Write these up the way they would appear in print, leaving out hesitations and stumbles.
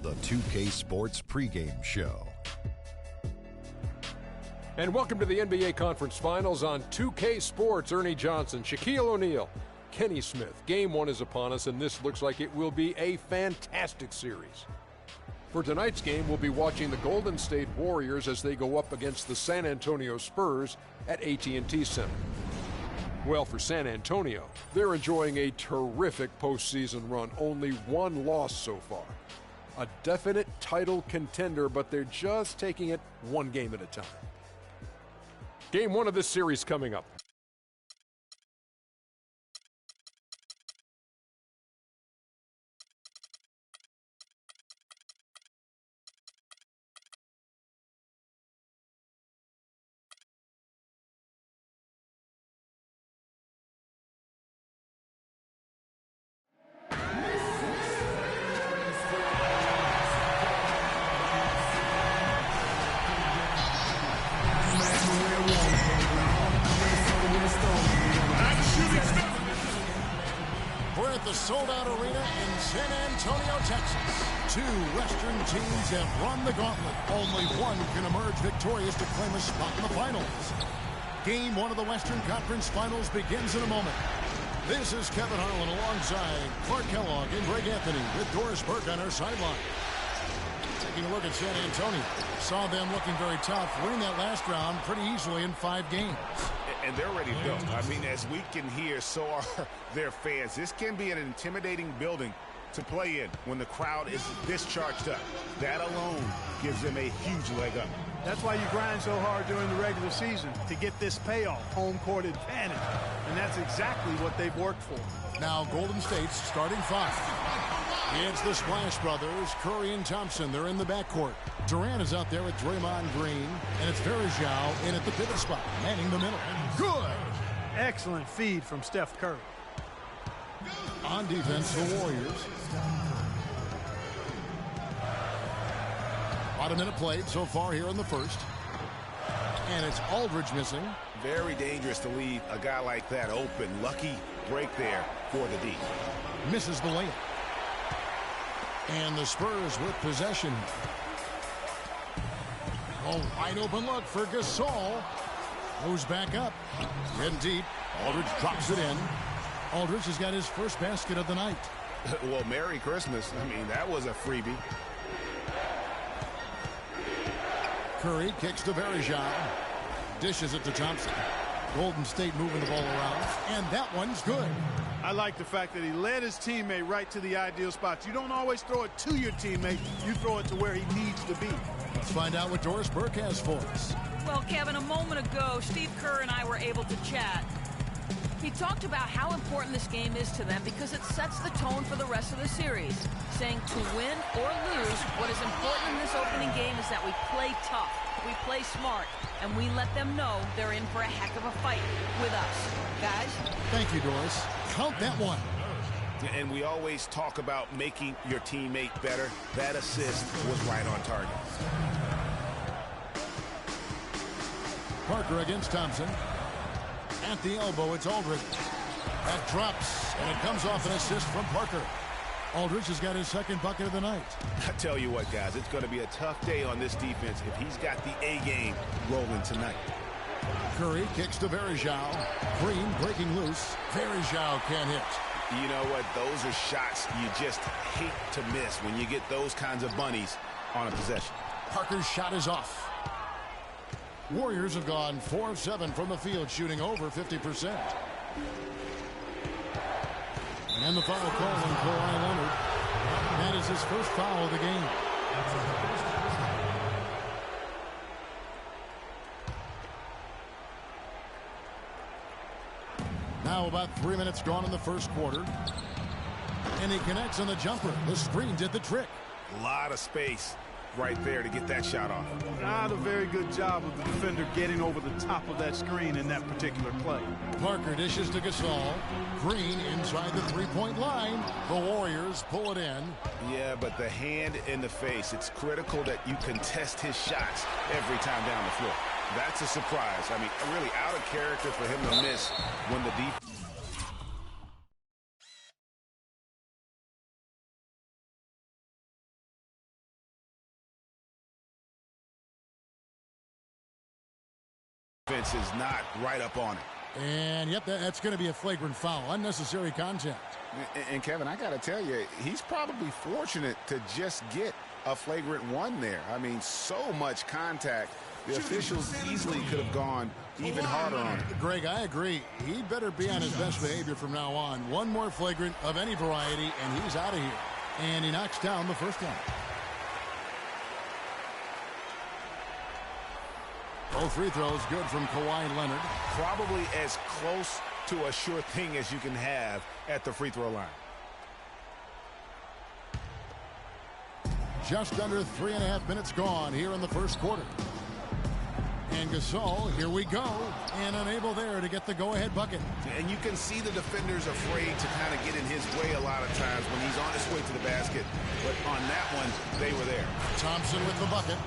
the 2K Sports pregame show. And welcome to the NBA Conference Finals on 2K Sports. Ernie Johnson, Shaquille O'Neal, Kenny Smith. Game one is upon us, and this looks like it will be a fantastic series. For tonight's game, we'll be watching the Golden State Warriors as they go up against the San Antonio Spurs at AT&T Center. Well, for San Antonio, they're enjoying a terrific postseason run, only one loss so far. A definite title contender, but they're just taking it one game at a time. Game one of this series coming up. We're at the sold-out arena in San Antonio, Texas. Two Western teams have run the gauntlet. Only one can emerge victorious to claim a spot in the finals. Game one of the Western Conference Finals begins in a moment. This is Kevin Harlan alongside Clark Kellogg and Greg Anthony with Doris Burke on our sideline. Taking a look at San Antonio. Saw them looking very tough, winning that last round pretty easily in 5 games. And they're ready to go. I mean, as we can hear, so are their fans. This can be an intimidating building to play in when the crowd is this charged up. That alone gives them a huge leg up. That's why you grind so hard during the regular season, to get this payoff, home court advantage. And that's exactly what they've worked for. Now Golden State's starting 5. It's the Splash Brothers, Curry and Thompson. They're in the backcourt. Durant is out there with Draymond Green, and it's Verjao in at the pivot spot, manning the middle. Good! Excellent feed from Steph Curry. On defense, the Warriors. About a minute played so far here in the first. And it's Aldridge missing. Very dangerous to leave a guy like that open. Lucky break there for the D. Misses the layup. And the Spurs with possession. A wide open look for Gasol. Moves back up. In deep. Aldridge drops it in. Aldridge has got his first basket of the night. Well, Merry Christmas. I mean, that was a freebie. Curry kicks to Verjao. Dishes it to Thompson. Golden State moving the ball around. And that one's good. I like the fact that he led his teammate right to the ideal spots. You don't always throw it to your teammate. You throw it to where he needs to be. Let's find out what Doris Burke has for us. Well, Kevin, a moment ago, Steve Kerr and I were able to chat. He talked about how important this game is to them because it sets the tone for the rest of the series, saying to win or lose, what is important in this opening game is that we play tough, we play smart, and we let them know they're in for a heck of a fight with us. Guys? Thank you, Doris. Count that one. And we always talk about making your teammate better. That assist was right on target. Parker against Thompson. At the elbow, it's Aldridge. That drops, and it comes off an assist from Parker. Aldridge has got his second bucket of the night. I tell you what, guys, it's going to be a tough day on this defense if he's got the A game rolling tonight. Curry kicks to Verjao. Green breaking loose. Verjao can't hit. You know what? Those are shots you just hate to miss when you get those kinds of bunnies on a possession. Parker's shot is off. Warriors have gone 4 of 7 from the field, shooting over 50%. And the foul call on Kawhi Leonard. That is his first foul of the game. Now about 3 minutes gone in the first quarter. And he connects on the jumper. The screen did the trick. A lot of space right there to get that shot off. Not a very good job of the defender getting over the top of that screen in that particular play. Parker dishes to Gasol. Green inside the three-point line. The Warriors pull it in. Yeah, but the hand in the face, it's critical that you contest his shots every time down the floor. That's a surprise. I mean, really out of character for him to miss when the defense defense is not right up on it. And yep, that's going to be a flagrant foul. Unnecessary contact. And Kevin, I got to tell you, he's probably fortunate to just get a flagrant one there. I mean, so much contact. The officials easily could have gone even harder on it. Greg, I agree. He better be on his best behavior from now on. One more flagrant of any variety, and he's out of here. And he knocks down the first one. Both free throws good from Kawhi Leonard. Probably as close to a sure thing as you can have at the free throw line. Just under 3.5 minutes gone here in the first quarter. And Gasol, here we go, and unable there to get the go-ahead bucket. And you can see the defenders afraid to kind of get in his way a lot of times when he's on his way to the basket. But on that one, they were there. Thompson with the bucket.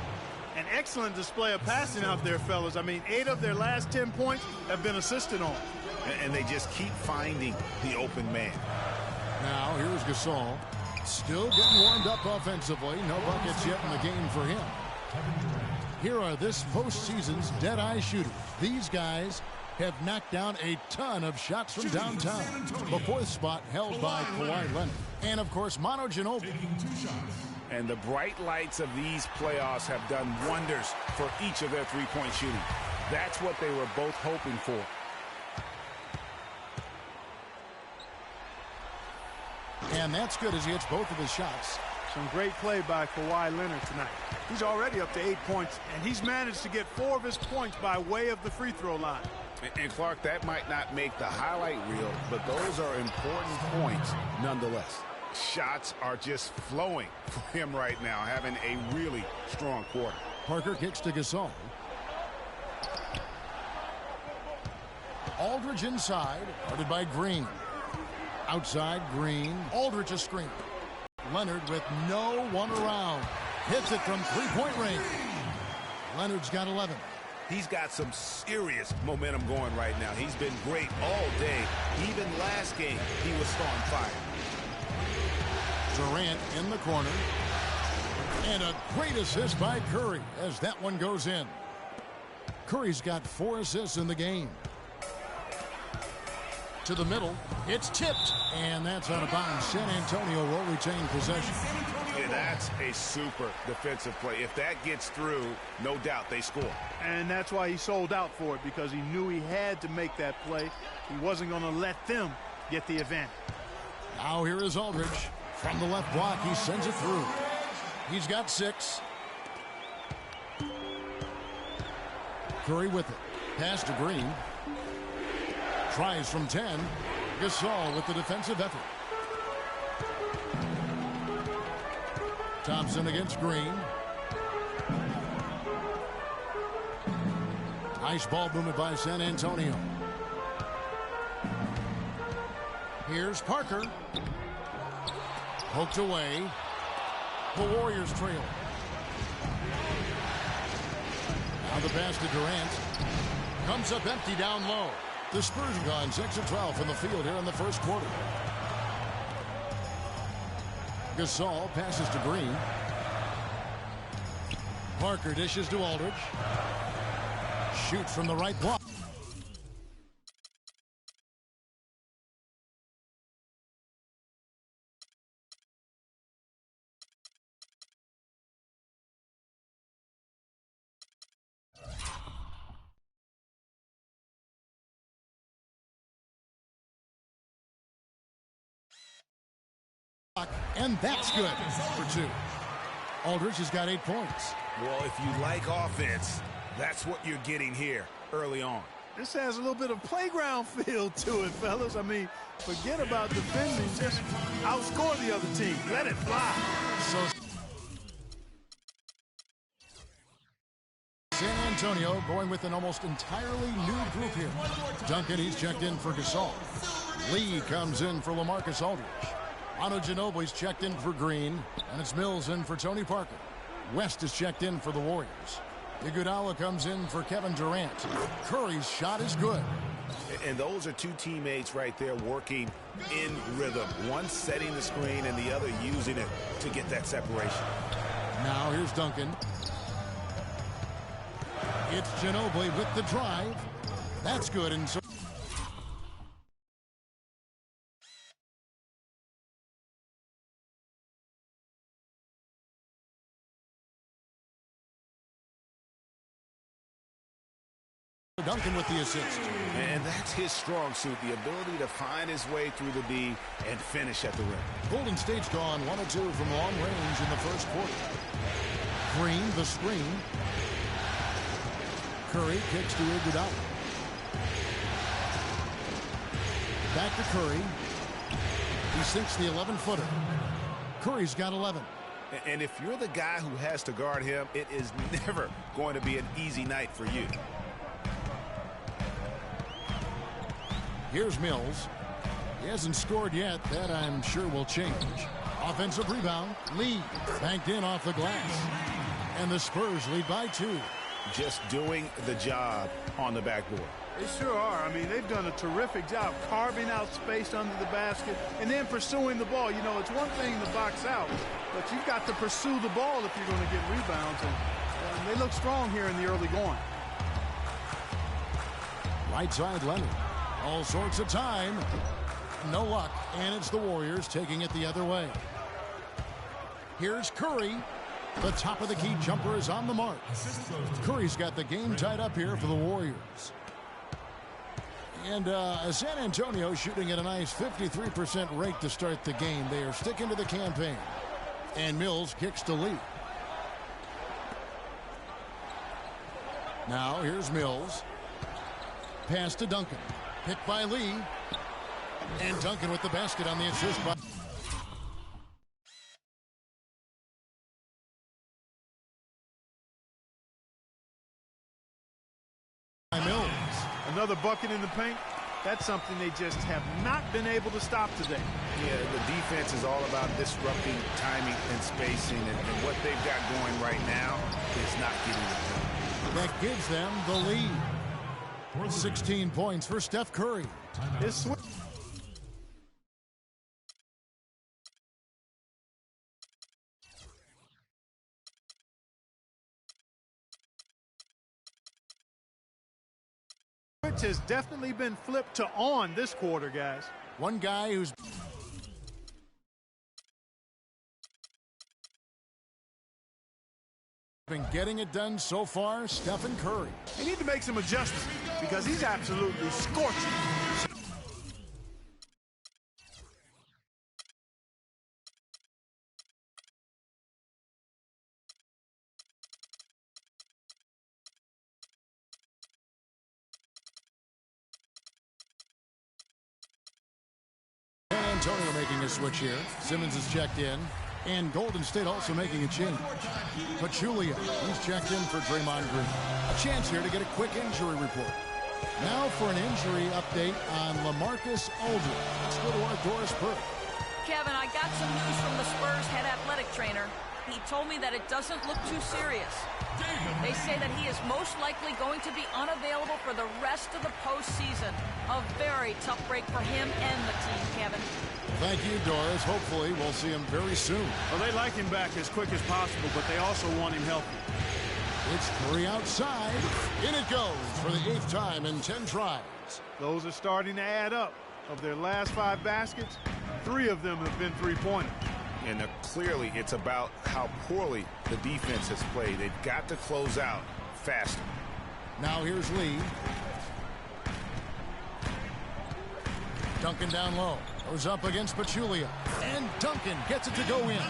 An excellent display of passing out there, fellas. I mean, 8 of their last 10 points have been assisted on. And they just keep finding the open man. Now, here's Gasol. Still getting warmed up offensively. No buckets yet in the game for him. Here are this postseason's dead-eye shooters. These guys have knocked down a ton of shots from downtown. The 4th spot held by Kawhi Leonard. And, of course, Manu Ginobili. And the bright lights of these playoffs have done wonders for each of their three-point shooting. That's what they were both hoping for. And that's good as he hits both of his shots. Some great play by Kawhi Leonard tonight. He's already up to 8 points, and he's managed to get 4 of his points by way of the free throw line. And Clark, that might not make the highlight reel, but those are important points nonetheless. Shots are just flowing for him right now, having a really strong quarter. Parker kicks to Gasol. Aldridge inside, guarded by Green. Outside, Green. Aldridge a screen. Leonard with no one around. Hits it from three-point range. Leonard's got 11. He's got some serious momentum going right now. He's been great all day. Even last game, he was on fire. Durant in the corner. And a great assist by Curry as that one goes in. Curry's got 4 assists in the game. To the middle. It's tipped. And that's out of bounds. San Antonio will retain possession. Yeah, that's a super defensive play. If that gets through, no doubt they score. And that's why he sold out for it, because he knew he had to make that play. He wasn't going to let them get the advantage. Now here is Aldridge. From the left block, he sends it through. He's got 6. Curry with it. Pass to Green. Tries from 10. Gasol with the defensive effort. Thompson against Green. Nice ball movement by San Antonio. Here's Parker. Poked away. The Warriors trail. Now the pass to Durant. Comes up empty down low. The Spurs have gone 6 of 12 from the field here in the first quarter. Gasol passes to Green. Parker dishes to Aldridge. Shoots from the right block. And that's good for 2. Aldridge has got 8 points. Well, if you like offense, that's what you're getting here early on. This has a little bit of playground feel to it, fellas. I mean, forget about defending. Just outscore the other team. Let it fly. So San Antonio going with an almost entirely new group here. Duncan, he's checked in for Gasol. Lee comes in for LaMarcus Aldridge. Manu Ginobili's checked in for Green, and it's Mills in for Tony Parker. West is checked in for the Warriors. Iguodala comes in for Kevin Durant. Curry's shot is good. And those are 2 teammates right there working in rhythm. One setting the screen and the other using it to get that separation. Now here's Duncan. It's Ginobili with the drive. That's good. And so Duncan with the assist. And that's his strong suit, the ability to find his way through the D and finish at the rim. Golden State's gone 1 of 2 from long range in the first quarter. Green, the screen. Curry kicks to Iguodala. Back to Curry. He sinks the 11-footer. Curry's got 11. And if you're the guy who has to guard him, it is never going to be an easy night for you. Here's Mills. He hasn't scored yet. That, I'm sure, will change. Offensive rebound. Lee banked in off the glass. And the Spurs lead by 2. Just doing the job on the backboard. They sure are. I mean, they've done a terrific job carving out space under the basket and then pursuing the ball. You know, it's one thing to box out, but you've got to pursue the ball if you're going to get rebounds. And they look strong here in the early going. Right side, Leonard. All sorts of time. No luck. And it's the Warriors taking it the other way. Here's Curry. The top of the key jumper is on the mark. Curry's got the game tied up here for the Warriors. And San Antonio shooting at a nice 53% rate to start the game. They are sticking to the campaign. And Mills kicks to Lee. Now here's Mills. Pass to Duncan. Picked by Lee. And Duncan with the basket on the assist by Mills. Another bucket in the paint. That's something they just have not been able to stop today. Yeah, the defense is all about disrupting timing and spacing, and what they've got going right now is not getting it done. That gives them the lead. 16 points for Steph Curry. Which has definitely been flipped to on this quarter, guys. One guy who's been getting it done so far, Stephen Curry. They need to make some adjustments because he's absolutely scorching. San Antonio making a switch here. Simmons is checked in. And Golden State also making a change. Pachulia, he's checked in for Draymond Green. A chance here to get a quick injury report. Now for an injury update on LaMarcus Aldridge. Let's go to our Doris Burke. Kevin, I got some news from the Spurs head athletic trainer. He told me that it doesn't look too serious. They say that he is most likely going to be unavailable for the rest of the postseason. A very tough break for him and the team, Kevin. Thank you, Doris. Hopefully we'll see him very soon. Well, they like him back as quick as possible, but they also want him healthy. It's Curry outside. In it goes for the 8th time in 10 tries. Those are starting to add up. Of their last 5 baskets, 3 of them have been three-pointers. And clearly it's about how poorly the defense has played. They've got to close out faster. Now here's Lee. Duncan down low. Goes up against Pachulia. And Duncan gets it to go in.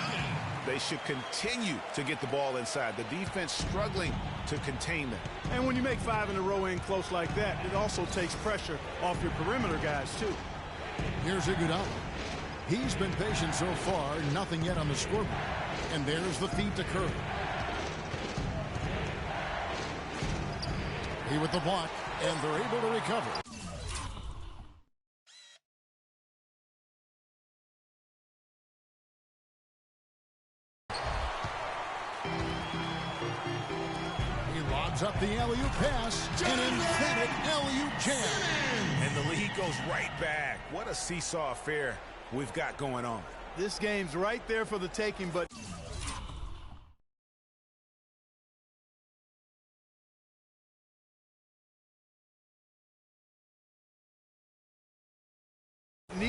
They should continue to get the ball inside. The defense struggling to contain them. And when you make 5 in a row in close like that, it also takes pressure off your perimeter guys, too. Here's Iguodala. He's been patient so far, nothing yet on the scoreboard. And there's the feed to Curry. He with the block, and they're able to recover. He lobs up the alley-oop pass, an emphatic alley-oop jam. And the lead goes right back. What a seesaw affair we've got going on. This game's right there for the taking, but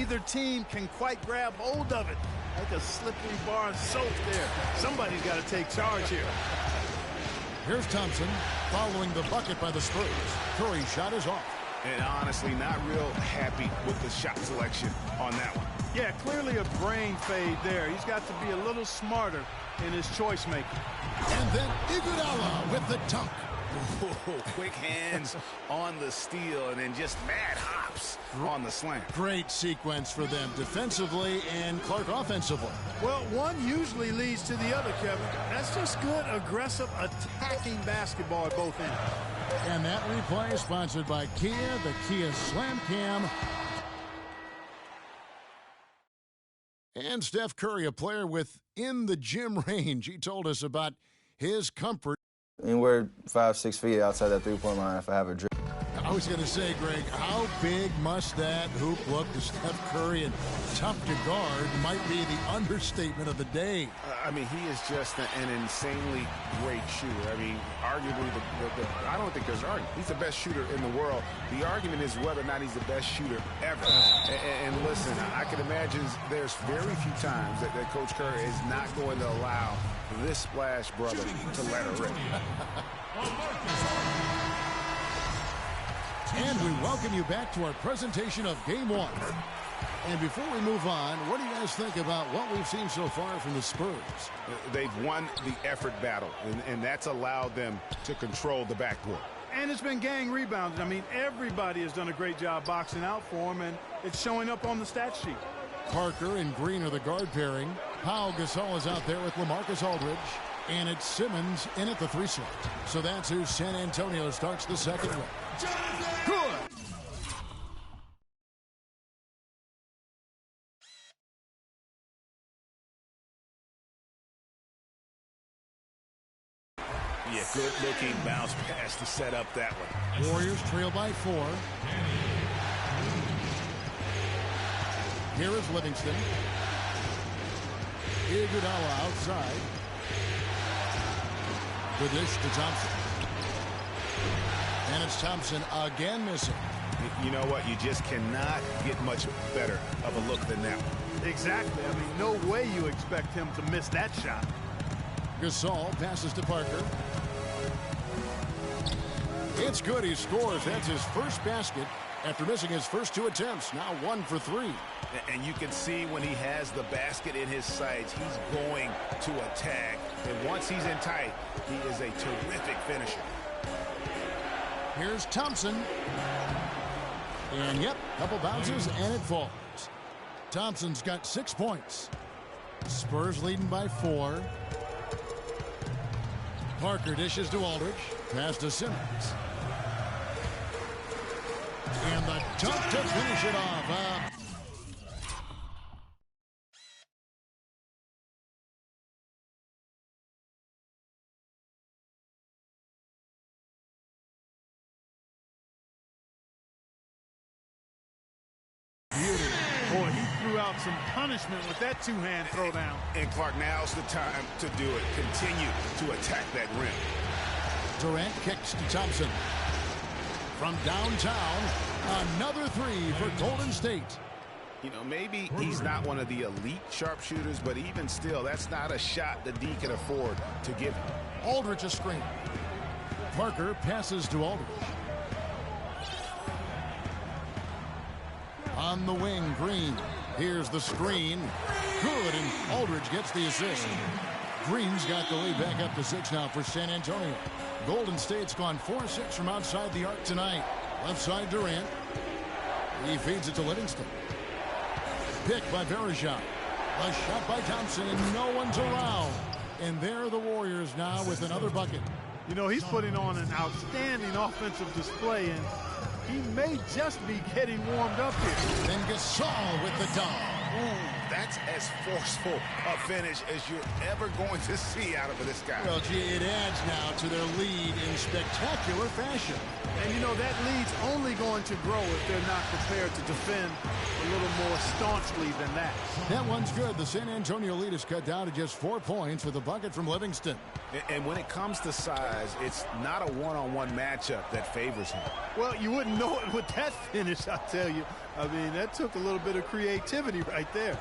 neither team can quite grab hold of it. Like a slippery bar of soap there. Somebody's got to take charge here. Here's Thompson following the bucket by the Spurs. Curry's shot is off. And honestly, not real happy with the shot selection on that one. Yeah, clearly a brain fade there. He's got to be a little smarter in his choice making. And then Iguodala with the dunk. Quick hands on the steal and then just mad hops on the slam. Great sequence for them defensively and Clark offensively. Well, one usually leads to the other, Kevin. That's just good, aggressive, attacking basketball at both ends. And that replay is sponsored by Kia, the Kia Slam Cam. And Steph Curry, a player within the gym range. He told us about his comfort. Anywhere 5-6 feet outside that three-point line if I have a dribble. I was going to say, Greg, how big must that hoop look to Steph Curry, and tough to guard might be the understatement of the day. I mean, he is just an insanely great shooter. I mean, arguably, I don't think there's an argument. He's the best shooter in the world. The argument is whether or not he's the best shooter ever. And listen, I can imagine there's very few times that Coach Curry is not going to allow this splash brother to let her rip. And we welcome you back to our presentation of Game 1. And before we move on, what do you guys think about what we've seen so far from the Spurs? They've won the effort battle, and that's allowed them to control the backcourt. And it's been gang rebounded. I mean, everybody has done a great job boxing out for him, and it's showing up on the stat sheet. Parker and Green are the guard pairing. Pau Gasol is out there with LaMarcus Aldridge. And it's Simmons in at the 3 slot. So that's who San Antonio starts the second with. Good. Yeah, good-looking bounce pass to set up that one. Warriors trail by 4. Here is Livingston. Iguodala outside. The dish to Thompson. And it's Thompson again missing. You know what? You just cannot get much better of a look than that one. Exactly. I mean, no way you expect him to miss that shot. Gasol passes to Parker. It's good. He scores. That's his first basket after missing his first 2 attempts. Now 1 for 3. And you can see when he has the basket in his sights, he's going to attack. And once he's in tight, he is a terrific finisher. Here's Thompson. And, yep, couple bounces, and it falls. Thompson's got 6 points. Spurs leading by 4. Parker dishes to Aldridge. Pass to Simmons. And the dunk to finish it off. Boy, he threw out some punishment with that 2-hand throwdown. And Clark, now's the time to do it. Continue to attack that rim. Durant kicks to Thompson. From downtown, another 3 for Golden State. You know, maybe he's not one of the elite sharpshooters, but even still, that's not a shot that D can afford to give him. Aldridge a screen. Parker passes to Aldridge. On the wing, Green. Here's the screen. Good, and Aldridge gets the assist. Green's got the lead back up to 6 now for San Antonio. Golden State's gone 4-6 from outside the arc tonight. Left side, Durant. He feeds it to Livingston. Pick by Verajao. A shot by Thompson, and no one's around. And there are the Warriors now with another bucket. You know, he's putting on an outstanding offensive display, and he may just be getting warmed up here. Then Gasol with the dunk. Ooh, that's as forceful a finish as you're ever going to see out of this guy. Well, gee, it adds now to their lead in spectacular fashion. And, you know, that lead's only going to grow if they're not prepared to defend a little more staunchly than that. That one's good. The San Antonio lead is cut down to just 4 points with a bucket from Livingston. And when it comes to size, it's not a one-on-one matchup that favors him. Well, you wouldn't know it with that finish, I tell you. I mean, that took a little bit of creativity right there.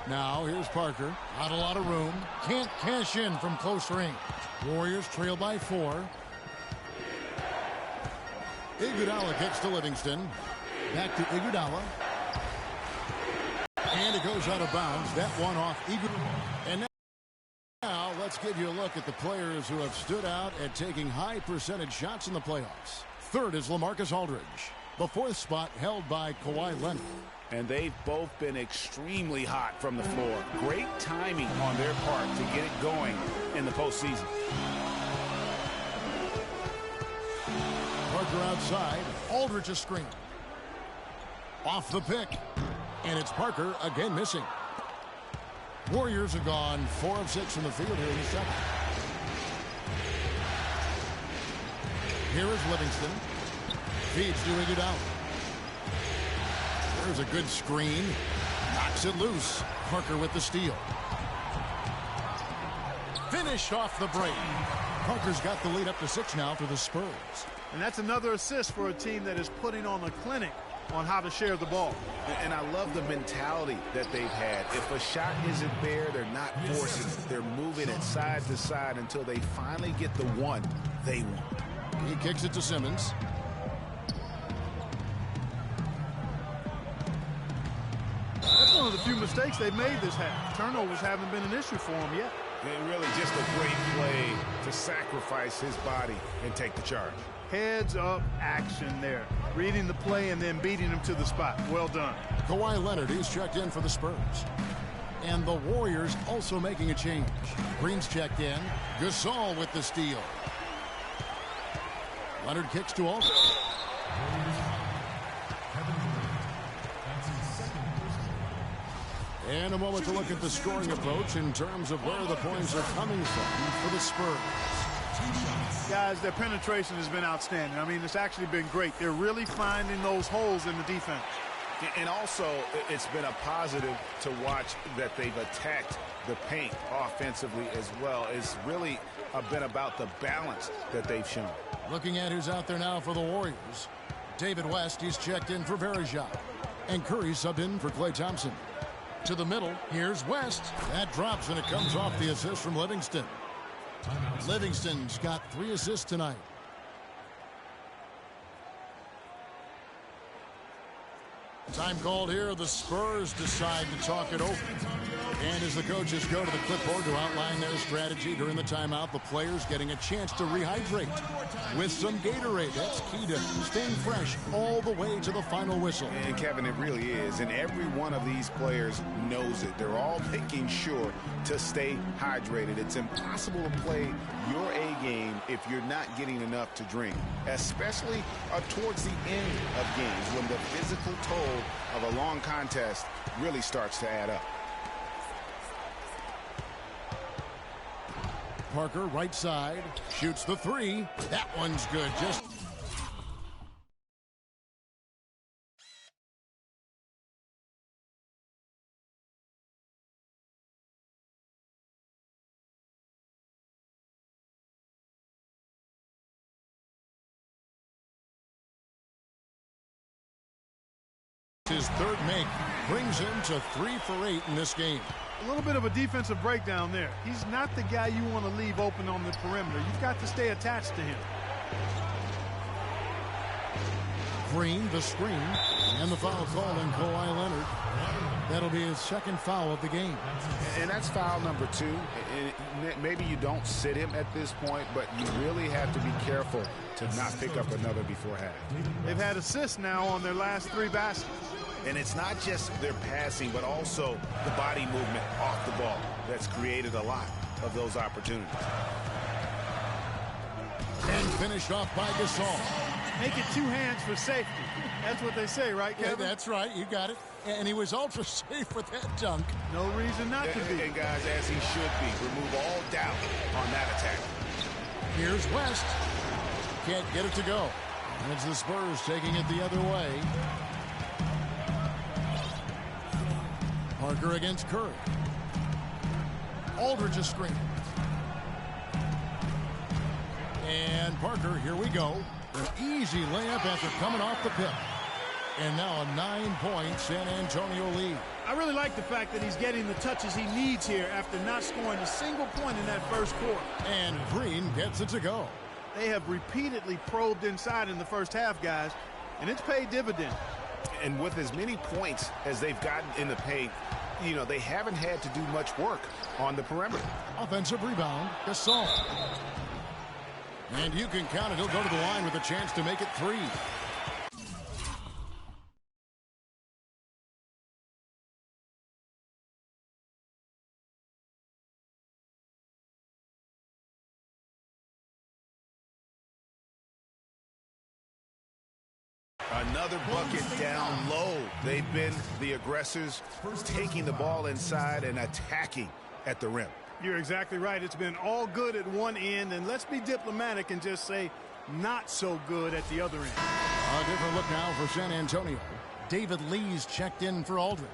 Now, here's Parker. Not a lot of room. Can't cash in from close range. Warriors trail by 4. Iguodala kicks to Livingston. Back to Iguodala. And it goes out of bounds. That one off Iguodala. And now let's give you a look at the players who have stood out at taking high percentage shots in the playoffs. Third is LaMarcus Aldridge. The 4th spot held by Kawhi Leonard. And they've both been extremely hot from the floor. Great timing on their part to get it going in the postseason. Parker outside. Aldridge a screen. Off the pick. And it's Parker again missing. Warriors have gone 4 of 6 from the field here in the second. Here is Livingston. Feeds to Iguodala. There's a good screen. Knocks it loose. Parker with the steal. Finish off the break. Parker's got the lead up to 6 now for the Spurs. And that's another assist for a team that is putting on a clinic on how to share the ball. And I love the mentality that they've had. If a shot isn't there, they're not forcing it. They're moving it side to side until they finally get the one they want. He kicks it to Simmons. That's one of the few mistakes they've made this half. Turnovers haven't been an issue for them yet. And really just a great play to sacrifice his body and take the charge. Heads up action there. Reading the play and then beating him to the spot. Well done. Kawhi Leonard, he's checked in for the Spurs. And the Warriors also making a change. Green's checked in. Gasol with the steal. Leonard kicks to Aldridge. And a moment to look at the scoring approach in terms of where the points are coming from for the Spurs. Guys, their penetration has been outstanding. I mean, it's actually been great. They're really finding those holes in the defense. And also, it's been a positive to watch that they've attacked the paint offensively as well. It's really been about the balance that they've shown. Looking at who's out there now for the Warriors. David West, he's checked in for Varejao. And Curry subbed in for Klay Thompson. To the middle, here's West. That drops, and it comes off the assist from Livingston. Livingston's got 3 assists tonight. Time called here. The Spurs decide to talk it over. And as the coaches go to the clipboard to outline their strategy during the timeout, the players getting a chance to rehydrate with some Gatorade. That's key to staying fresh all the way to the final whistle. And Kevin, it really is. And every one of these players knows it. They're all making sure to stay hydrated. It's impossible to play your A game if you're not getting enough to drink, especially towards the end of games when the physical toll of a long contest really starts to add up. Parker, right side, shoots the 3. That one's good. Just his 3rd make brings him to 3 for 8 in this game. A little bit of a defensive breakdown there. He's not the guy you want to leave open on the perimeter. You've got to stay attached to him. Green, the screen, and the foul call on Kawhi Leonard. That'll be his 2nd foul of the game. And that's foul number 2. Maybe you don't sit him at this point, but you really have to be careful to not pick up another before half. They've had assists now on their last 3 baskets. And it's not just their passing, but also the body movement off the ball that's created a lot of those opportunities. And finished off by Gasol. Make it 2 hands for safety. That's what they say, right, Kevin? Yeah, that's right. You got it. And he was ultra safe with that dunk. No reason not to be. And guys, as he should be, remove all doubt on that attack. Here's West. Can't get it to go. And it's the Spurs taking it the other way. Parker against Curry. Aldridge is screening. And Parker, here we go. An easy layup after coming off the pip. And now a 9-point San Antonio lead. I really like the fact that he's getting the touches he needs here after not scoring a single point in that first quarter. And Green gets it to go. They have repeatedly probed inside in the first half, guys, and it's paid dividends. And with as many points as they've gotten in the paint, you know, they haven't had to do much work on the perimeter. Offensive rebound, Gasol. And you can count it. He'll go to the line with a chance to make it 3. Another bucket down low. They've been the aggressors, taking the ball inside and attacking at the rim. You're exactly right. It's been all good at one end, and let's be diplomatic and just say not so good at the other end. A different look now for San Antonio. David Lee's checked in for Aldridge.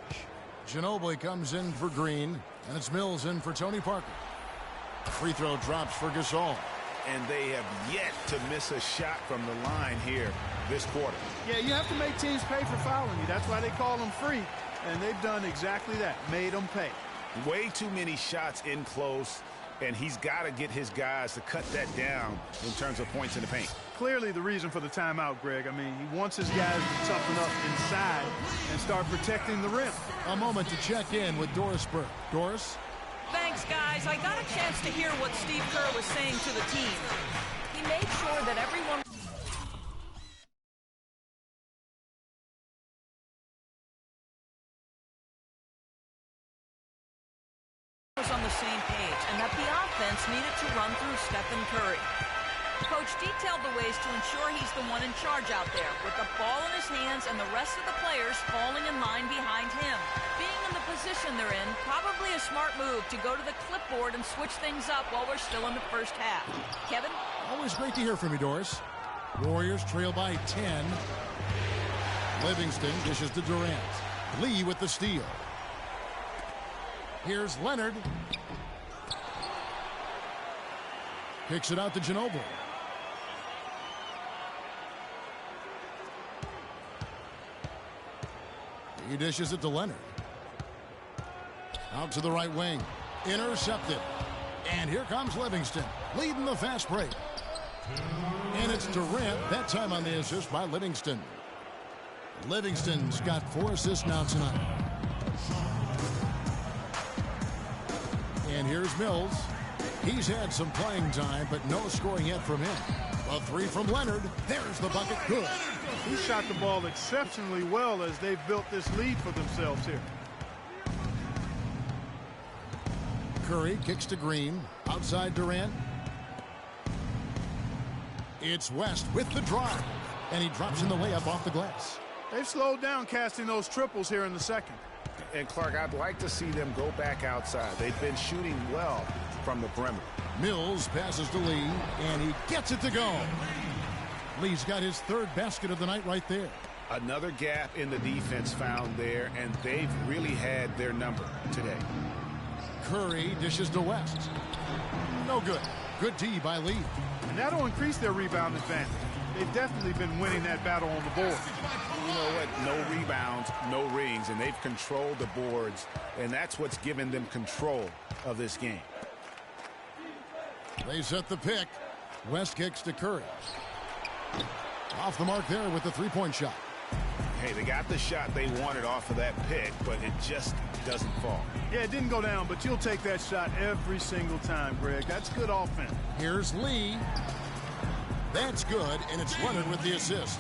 Ginobili comes in for Green, and it's Mills in for Tony Parker. Free throw drops for Gasol. And they have yet to miss a shot from the line here this quarter. Yeah, you have to make teams pay for fouling you. That's why they call them free, and they've done exactly that, made them pay. Way too many shots in close, and he's got to get his guys to cut that down in terms of points in the paint. Clearly the reason for the timeout, Greg. I mean, he wants his guys to toughen up inside and start protecting the rim. A moment to check in with Doris Burke. Doris? Thanks, guys. I got a chance to hear what Steve Kerr was saying to the team. He made sure that everyone was on the same page and that the offense needed to run through Stephen Curry. Coach detailed the ways to ensure he's the one in charge out there, with the ball in his hands and the rest of the players falling in line behind him. Being in the position they're in, probably a smart move to go to the clipboard and switch things up while we're still in the first half. Kevin? Always great to hear from you, Doris. Warriors trail by 10. Livingston dishes to Durant. Lee with the steal. Here's Leonard. Kicks it out to Ginobili. He dishes it to Leonard. Out to the right wing. Intercepted. And here comes Livingston, leading the fast break. And it's Durant, that time on the assist by Livingston. Livingston's got 4 assists now tonight. And here's Mills. He's had some playing time, but no scoring yet from him. A 3 from Leonard. There's the bucket. Good. He shot the ball exceptionally well as they've built this lead for themselves here. Curry kicks to Green. Outside Durant. It's West with the drive. And he drops in the layup off the glass. They've slowed down casting those triples here in the second. And Clark, I'd like to see them go back outside. They've been shooting well from the perimeter. Mills passes to Lee, and he gets it to go. Lee's got his 3rd basket of the night right there. Another gap in the defense found there, and they've really had their number today. Curry dishes to West. No good. Good D by Lee. And that'll increase their rebound advantage. They've definitely been winning that battle on the board. You know what? No rebounds, no rings, and they've controlled the boards, and that's what's given them control of this game. They set the pick. West kicks to Curry. Off the mark there with the 3-point shot. Hey, they got the shot they wanted off of that pick, but it just doesn't fall. Yeah, it didn't go down, but you'll take that shot every single time, Greg. That's good offense. Here's Lee. That's good, and it's Leonard with the assist.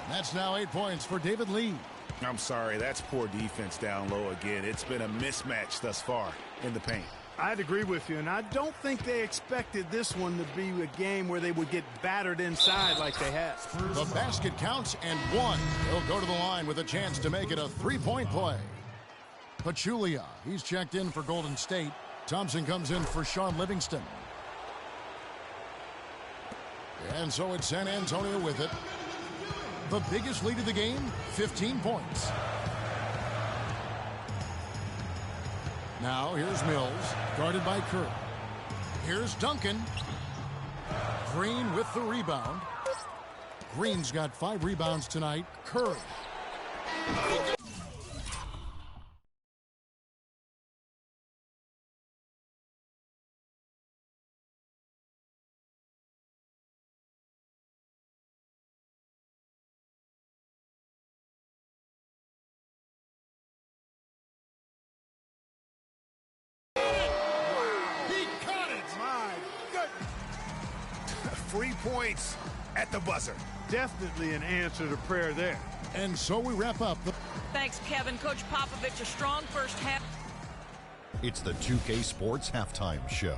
That's now 8 points for David Lee. I'm sorry, that's poor defense down low again. It's been a mismatch thus far in the paint. I'd agree with you, and I don't think they expected this one to be a game where they would get battered inside like they have. The basket counts and 1. He'll go to the line with a chance to make it a 3-point play. Pachulia, he's checked in for Golden State. Thompson comes in for Sean Livingston. And so it's San Antonio with it. The biggest lead of the game, 15 points. Now here's Mills, guarded by Curry. Here's Duncan. Green with the rebound. Green's got 5 rebounds tonight. Curry. Free points at the buzzer. Definitely an answer to prayer there. And so we wrap up. Thanks, Kevin. Coach Popovich, a strong first half. It's the 2K Sports Halftime Show.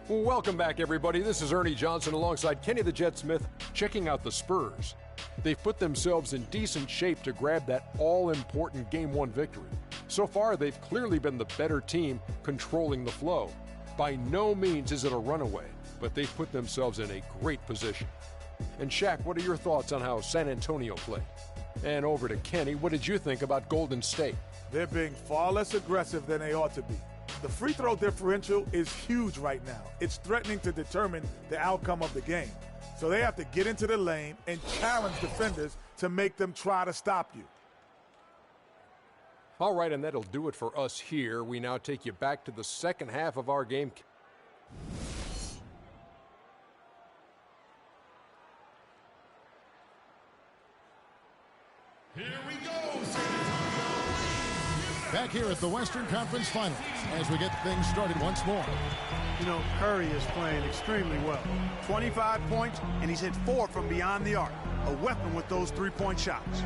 Welcome back, everybody. This is Ernie Johnson alongside Kenny the Jet Smith, checking out the Spurs. They've put themselves in decent shape to grab that all-important Game 1 victory. So far, they've clearly been the better team controlling the flow. By no means is it a runaway, but they've put themselves in a great position. And Shaq, what are your thoughts on how San Antonio played? And over to Kenny, what did you think about Golden State? They're being far less aggressive than they ought to be. The free throw differential is huge right now. It's threatening to determine the outcome of the game. So they have to get into the lane and challenge defenders to make them try to stop you. All right, and that'll do it for us here. We now take you back to the second half of our game. Here we go. Back here at the Western Conference Finals as we get things started once more. You know, Curry is playing extremely well. 25 points, and he's hit 4 from beyond the arc. A weapon with those three-point shots.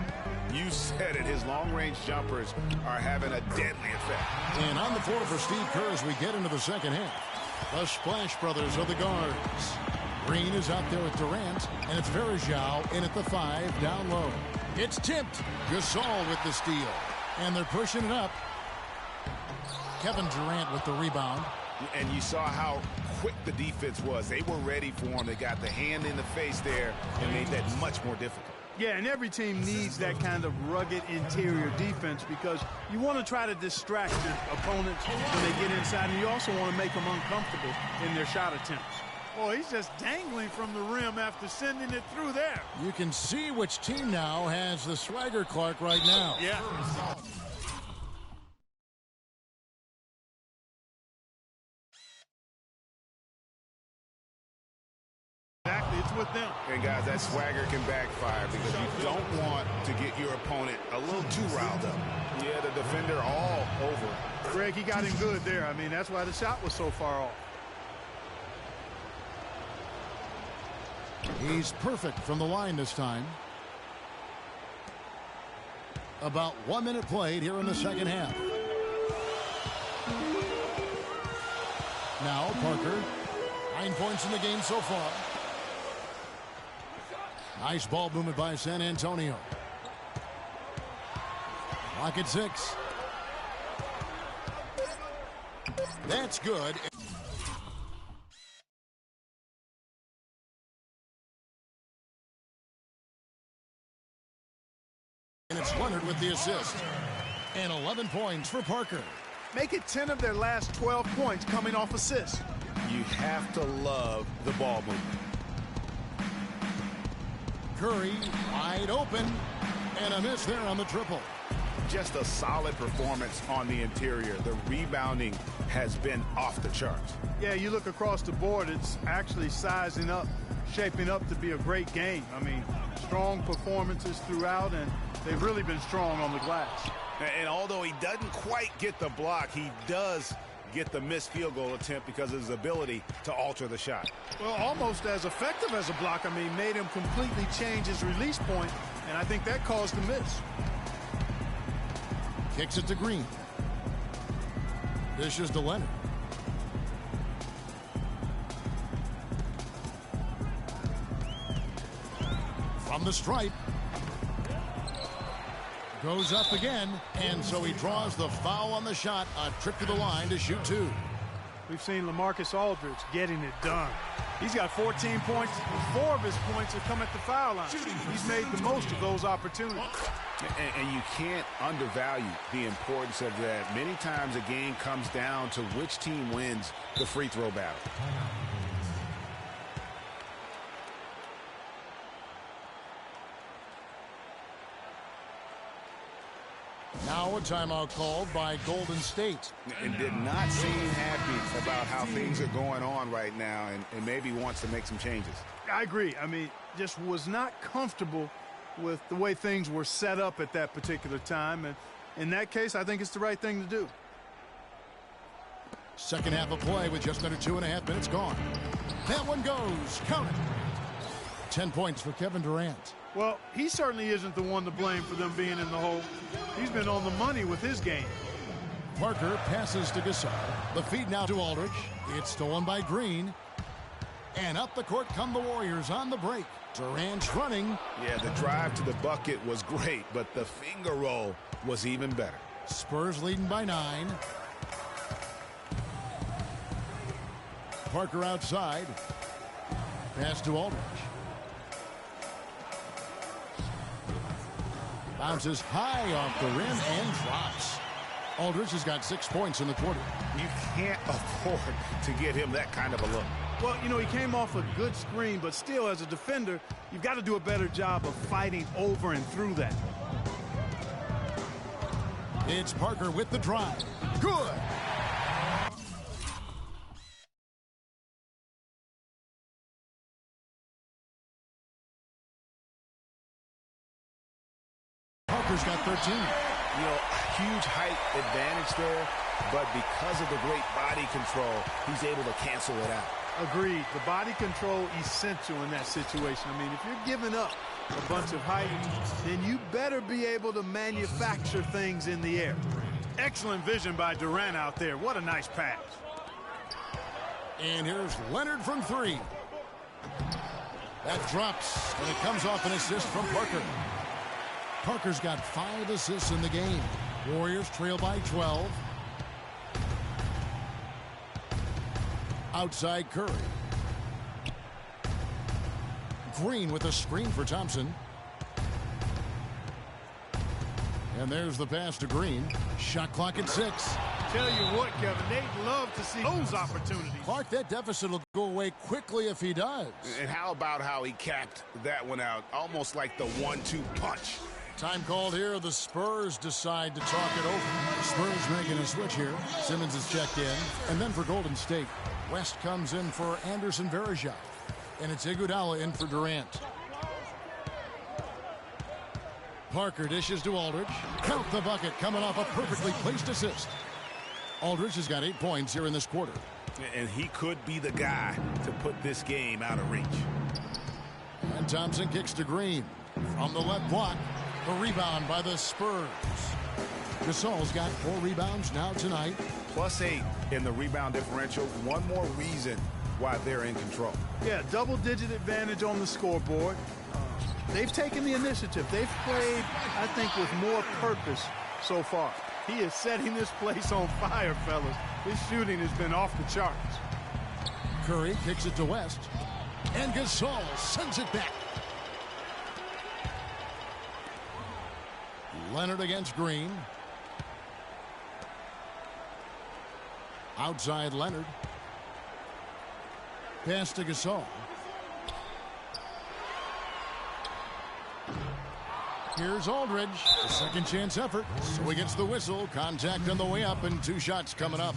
You said it. His long-range jumpers are having a deadly effect. And on the floor for Steve Kerr as we get into the second half. The Splash Brothers are the guards. Green is out there with Durant, and it's Varejao in at the 5 down low. It's tipped. Gasol with the steal. And they're pushing it up. Kevin Durant with the rebound. And you saw how quick the defense was. They were ready for him. They got the hand in the face there and made that much more difficult. Yeah, and every team needs that kind of rugged interior defense because you want to try to distract your opponents when they get inside, and you also want to make them uncomfortable in their shot attempts. Oh, he's just dangling from the rim after sending it through there. You can see which team now has the swagger Clark right now. Yeah. Exactly, it's with them. And guys, that swagger can backfire because you don't want to get your opponent a little too riled up. Yeah, the defender all over. Greg, he got him good there. I mean, that's why the shot was so far off. He's perfect from the line this time. About 1 minute played here in the second half. Now Parker. 9 points in the game so far. Nice ball movement by San Antonio. Clock at 6. That's good. And it's Leonard with the assist. And 11 points for Parker. Make it 10 of their last 12 points coming off assists. You have to love the ball movement. Curry wide open. And a miss there on the triple. Just a solid performance on the interior. The rebounding has been off the charts. Yeah, you look across the board, it's actually sizing up, shaping up to be a great game. I mean, strong performances throughout, and they've really been strong on the glass. And although he doesn't quite get the block, he does get the missed field goal attempt because of his ability to alter the shot. Well, almost as effective as a block. I mean, made him completely change his release point, and I think that caused the miss. Kicks it to Green. Dishes to Leonard. From the stripe. Goes up again, and so he draws the foul on the shot. A trip to the line to shoot 2. We've seen LaMarcus Aldridge getting it done. He's got 14 points. 4 of his points have come at the foul line. He's made the most of those opportunities. And you can't undervalue the importance of that. Many times a game comes down to which team wins the free throw battle. Now a timeout called by Golden State. And did not seem happy about how things are going on right now, and maybe wants to make some changes. I agree. I mean, just was not comfortable with the way things were set up at that particular time. And in that case, I think it's the right thing to do. Second half of play with just under 2.5 minutes gone. That one goes. Count it. 10 points for Kevin Durant. Well, he certainly isn't the one to blame for them being in the hole. He's been on the money with his game. Parker passes to Gasol. The feed now to Aldridge. It's stolen by Green. And up the court come the Warriors on the break. Durant's running. Yeah, the drive to the bucket was great, but the finger roll was even better. Spurs leading by 9. Parker outside. Pass to Aldridge. Bounces high off the rim and drops. Aldridge has got 6 points in the quarter. You can't afford to get him that kind of a look. Well, you know, he came off a good screen, but still, as a defender, you've got to do a better job of fighting over and through that. It's Parker with the drive. Good. Parker's got 13. You know, huge height advantage there, but because of the great body control, he's able to cancel it out. Agreed. The body control essential in that situation. I mean, if you're giving up a bunch of height, then you better be able to manufacture things in the air. Excellent vision by Durant out there. What a nice pass. And here's Leonard from 3. That drops, and it comes off an assist from Parker. Parker's got 5 assists in the game. Warriors trail by 12. Outside Curry. Green with a screen for Thompson. And there's the pass to Green. Shot clock at 6. Tell you what, Kevin, they'd love to see those opportunities. Clark, that deficit will go away quickly if he does. And how about how he capped that one out? Almost like the 1-2 punch. Time called here. The Spurs decide to talk it over. Spurs making a switch here. Simmons is checked in. And then for Golden State, West comes in for Anderson Varejao. And it's Iguodala in for Durant. Parker dishes to Aldridge. Count the bucket coming off a perfectly placed assist. Aldridge has got 8 points here in this quarter. And he could be the guy to put this game out of reach. And Thompson kicks to Green. From the left block. A rebound by the Spurs. Gasol's got 4 rebounds now tonight. +8 in the rebound differential. One more reason why they're in control. Yeah, double-digit advantage on the scoreboard. They've taken the initiative. They've played, I think, with more purpose so far. He is setting this place on fire, fellas. His shooting has been off the charts. Curry kicks it to West. And Gasol sends it back. Leonard against Green. Outside Leonard. Pass to Gasol. Here's Aldridge. A second chance effort. So he gets the whistle. Contact on the way up and 2 shots coming up.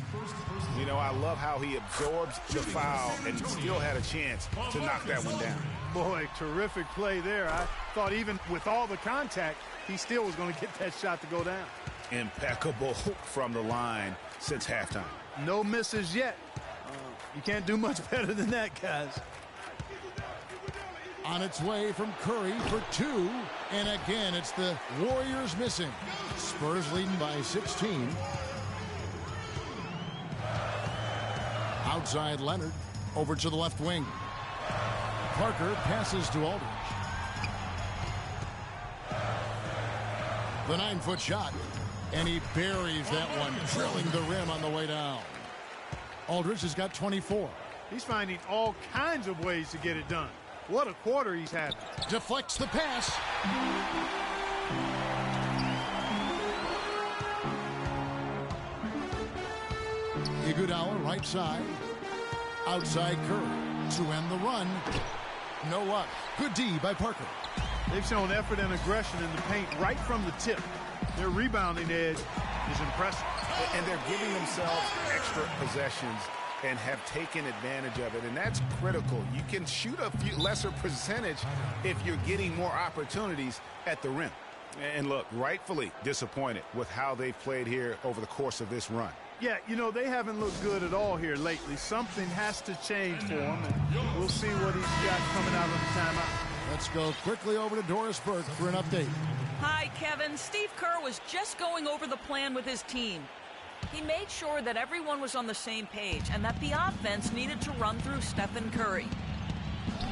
You know, I love how he absorbs the foul and still had a chance to knock that one down. Boy, terrific play there. I thought even with all the contact, he still was going to get that shot to go down. Impeccable from the line since halftime. No misses yet. You can't do much better than that, guys. On its way from Curry for 2. And again, it's the Warriors missing. Spurs leading by 16. Outside Leonard. Over to the left wing. Parker passes to Aldridge. The 9-foot shot. And he buries that one, drilling the rim on the way down. Aldridge has got 24. He's finding all kinds of ways to get it done. What a quarter he's having. Deflects the pass. Iguodala right side. Outside Curry to end the run. No up. Good D by Parker. They've shown effort and aggression in the paint right from the tip. Their rebounding edge is impressive. And they're giving themselves extra possessions and have taken advantage of it, and that's critical. You can shoot a few lesser percentage if you're getting more opportunities at the rim. And look, rightfully disappointed with how they've played here over the course of this run. Yeah, you know, they haven't looked good at all here lately. Something has to change for him, and we'll see what he's got coming out of the timeout. Let's go quickly over to Doris Burke for an update. Hi, Kevin. Steve Kerr was just going over the plan with his team. He made sure that everyone was on the same page and that the offense needed to run through Stephen Curry.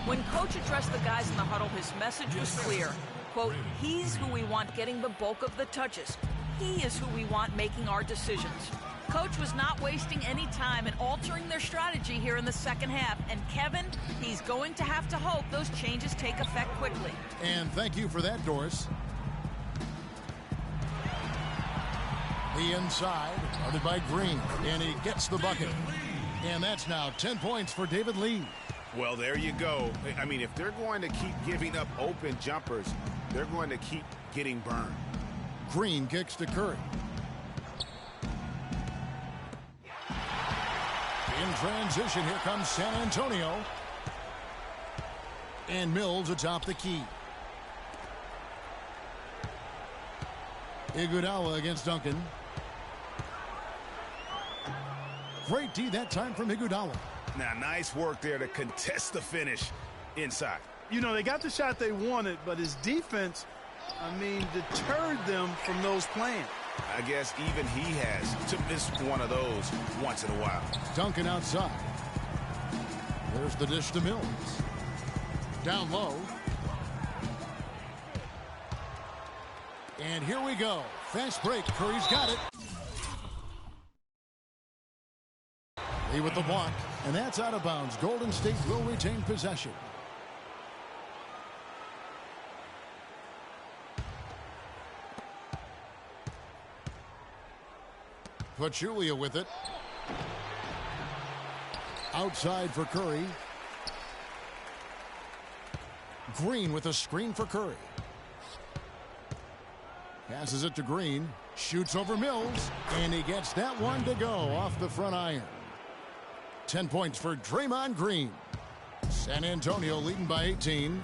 When Coach addressed the guys in the huddle, his message was clear. Quote, he's who we want getting the bulk of the touches. He is who we want making our decisions. Coach was not wasting any time in altering their strategy here in the second half. And Kevin, he's going to have to hope those changes take effect quickly. And thank you for that, Doris. The inside, guarded by Green, and he gets the bucket. And that's now 10 points for David Lee. Well, there you go. I mean, if they're going to keep giving up open jumpers, they're going to keep getting burned. Green kicks to Curry. In transition, here comes San Antonio. And Mills atop the key. Iguodala against Duncan. Great D that time from Iguodala. Now, nice work there to contest the finish inside. You know, they got the shot they wanted, but his defense, I mean, deterred them from those plans. I guess even he has to miss one of those once in a while. Duncan outside. There's the dish to Mills. Down low. And here we go. Fast break. Curry's got it. Lee with the block. And that's out of bounds. Golden State will retain possession. Pachulia with it. Outside for Curry. Green with a screen for Curry. Passes it to Green. Shoots over Mills. And he gets that one to go off the front iron. 10 points for Draymond Green. San Antonio leading by 18.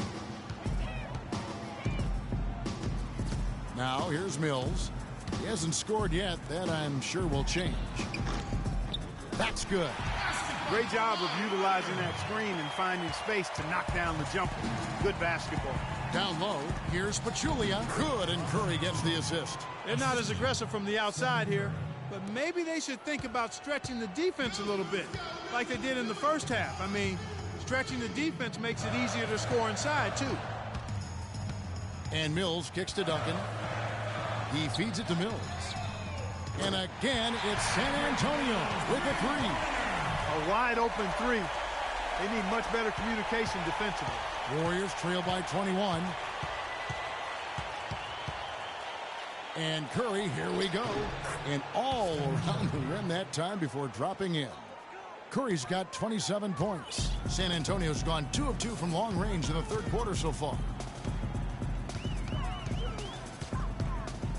Now here's Mills. He hasn't scored yet. That I'm sure will change. That's good. Great job of utilizing that screen and finding space to knock down the jumper. Good basketball. Down low, here's Pachulia. Good, and Curry gets the assist. They're not as aggressive from the outside here, but maybe they should think about stretching the defense a little bit, like they did in the first half. I mean, stretching the defense makes it easier to score inside, too. And Mills kicks to Duncan. He feeds it to Mills. And again, it's San Antonio with a three. A wide open three. They need much better communication defensively. Warriors trail by 21. And Curry, here we go. And all around the rim that time before dropping in. Curry's got 27 points. San Antonio's gone 2 of 2 from long range in the third quarter so far.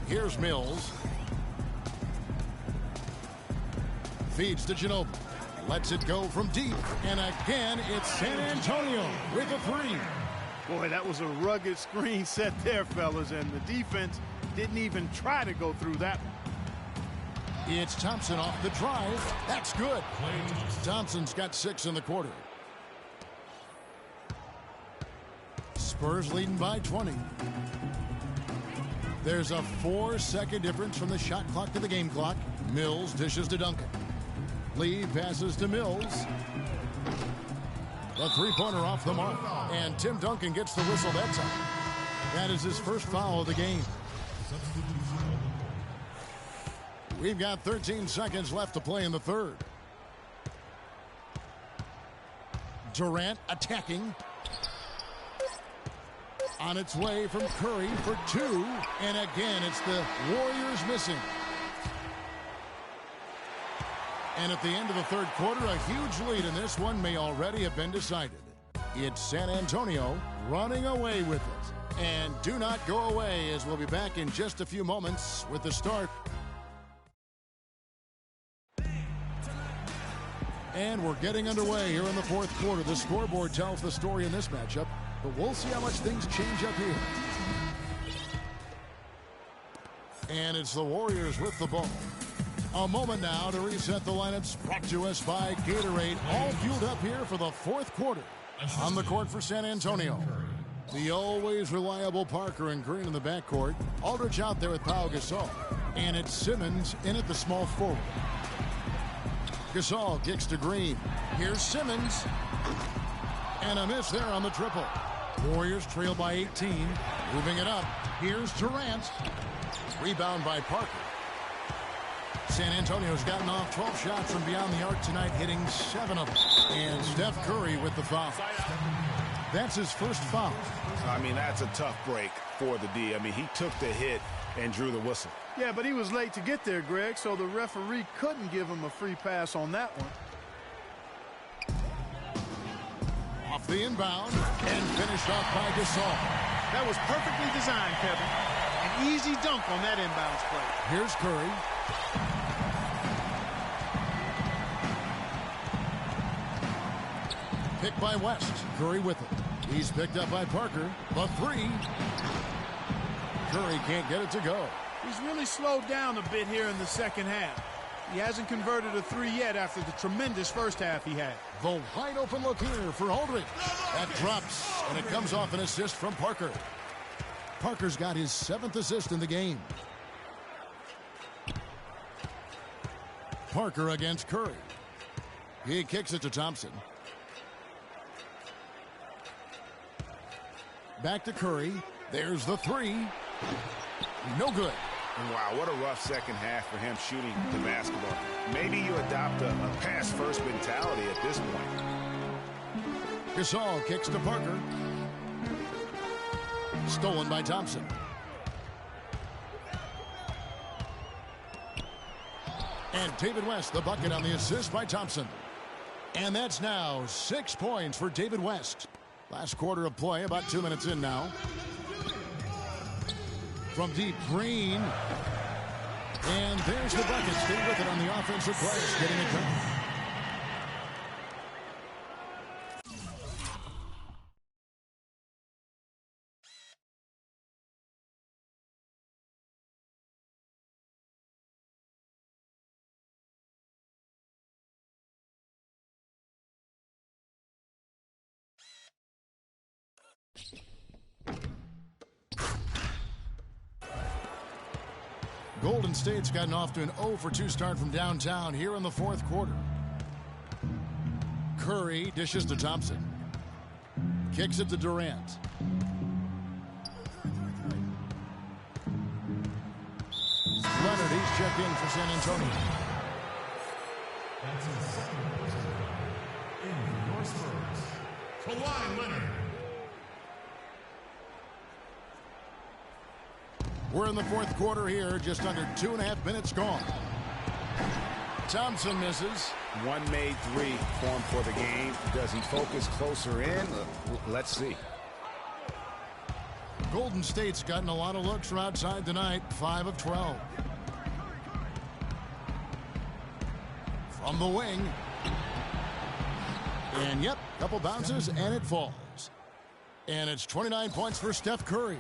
Here's Mills. Feeds to Ginobili. Lets it go from deep. And again, it's San Antonio with a three. Boy, that was a rugged screen set there, fellas, and the defense didn't even try to go through that one. It's Thompson off the drive. That's good. Thompson's got 6 in the quarter. Spurs leading by 20. There's a 4-second difference from the shot clock to the game clock. Mills dishes to Duncan. Lee passes to Mills. A three-pointer off the mark. And Tim Duncan gets the whistle that time. That is his first foul of the game. We've got 13 seconds left to play in the third. Durant attacking. On its way from Curry for two. And again, it's the Warriors missing. And at the end of the third quarter, a huge lead in this one may already have been decided. It's San Antonio running away with it. And do not go away, as we'll be back in just a few moments with the start. And we're getting underway here in the fourth quarter. The scoreboard tells the story in this matchup, but we'll see how much things change up here. And it's the Warriors with the ball. A moment now to reset the lineups, brought to us by Gatorade, all fueled up here for the fourth quarter. On the court for San Antonio, the always reliable Parker and Green in the backcourt. Aldridge out there with Pau Gasol. And it's Simmons in at the small forward. Gasol kicks to Green. Here's Simmons. And a miss there on the triple. Warriors trail by 18. Moving it up. Here's Durant. Rebound by Parker. San Antonio's gotten off 12 shots from beyond the arc tonight, hitting 7 of them. And Steph Curry with the foul. That's his first foul. I mean, that's a tough break for the D. I mean, he took the hit and drew the whistle. Yeah, but he was late to get there, Greg, so the referee couldn't give him a free pass on that one. Off the inbound and finished off by Gasol. That was perfectly designed, Kevin. An easy dunk on that inbounds play. Here's Curry. Picked by West. Curry with it. He's picked up by Parker. The three. Curry can't get it to go. He's really slowed down a bit here in the second half. He hasn't converted a three yet after the tremendous first half he had. The wide open look here for Aldridge. That drops, and it comes off an assist from Parker. Parker's got his 7th assist in the game. Parker against Curry. He kicks it to Thompson. Back to Curry. There's the three. No good. Wow, what a rough second half for him shooting the basketball. Maybe you adopt a pass-first mentality at this point. Gasol kicks to Parker. Stolen by Thompson. And David West, the bucket on the assist by Thompson. And that's now 6 points for David West. Last quarter of play, about 2 minutes in now. From deep, Green. And there's the bucket. Stay with it on the offensive glass, getting it done. Golden State's gotten off to an 0-for-2 start from downtown here in the fourth quarter. Curry dishes to Thompson. Kicks it to Durant. Leonard, he's checked in for San Antonio. That's his second person in your Spurs. Kawhi Leonard. We're in the fourth quarter here, just under 2.5 minutes gone. Thompson misses. One made three formed for the game. Does he focus closer in? Let's see. Golden State's gotten a lot of looks from outside tonight, 5 of 12. From the wing. And yep, couple bounces and it falls. And it's 29 points for Steph Curry.